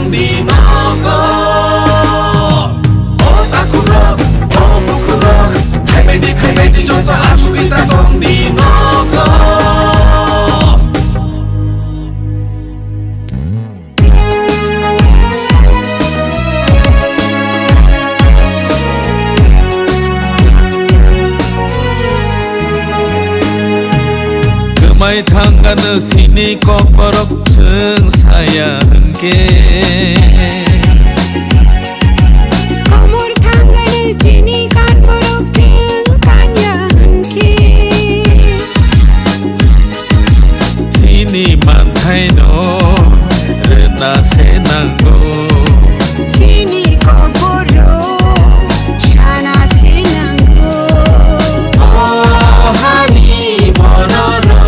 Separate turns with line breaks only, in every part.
tong di nogo oh takurok oh bukurok hai medi jonto acu kita tong di nogo Mai tangan sini kokorok seng sayang ke
Komor tangan sini kan borok seng kanyan ke
Sini mantai no rena senanggo
Sini kokorok shana senanggo
Oh hani bonoro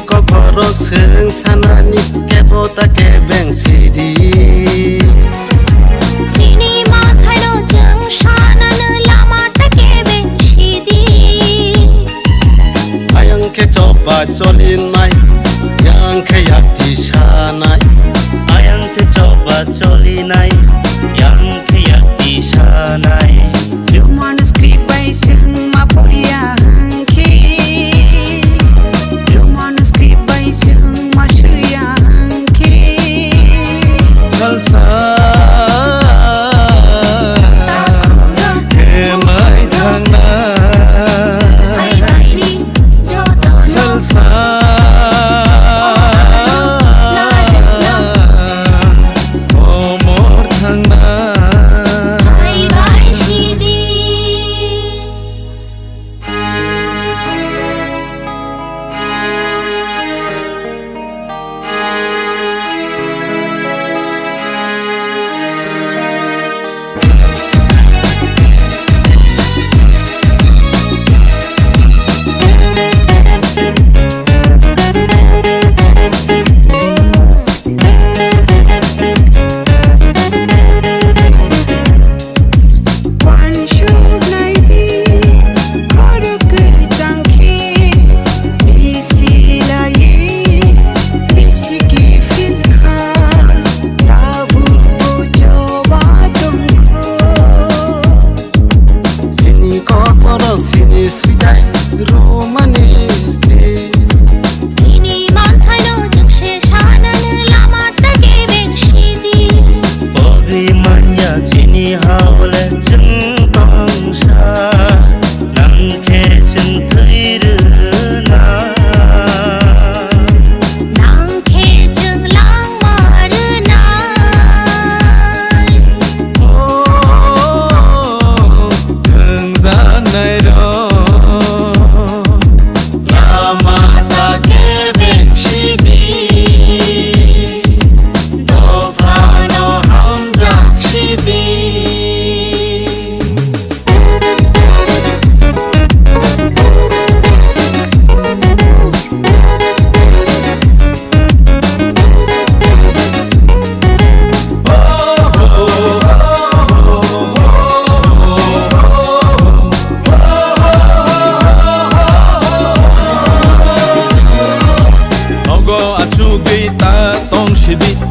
Kokorok seng sanani kebota kebeng sidi
Sini makano jeng shanana lama ta kebeng sidi
Ayang ke coba colin mai yang ke yakti shanai
Ayang ke coba colinai yang ke yakti shanai
Luman skripai seng maporia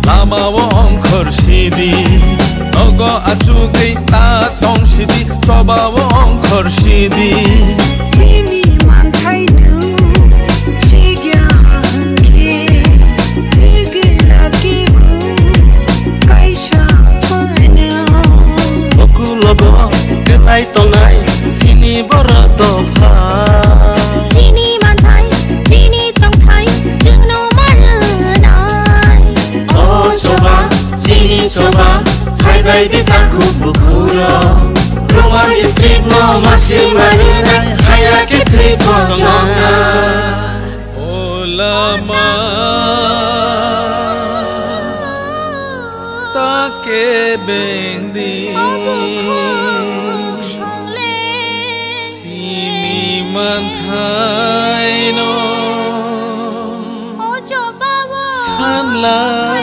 Lama wong khurshidi Nogo acu kita tong shidi Coba wong khurshidi
Sini mantai nu Sigyan ke Rigi lagi bu Kaisa panya
Oku logo kelai tongai Sini borado bha
Sini mantai Sini tong thai Jeng no maranai
Oh coba sini coba hai bai di taku bukuro rumah istri no masih marinai haya ke triko chonga
Oh lama tak kebeng di Sini mantai no
Oh coba wo
Sanla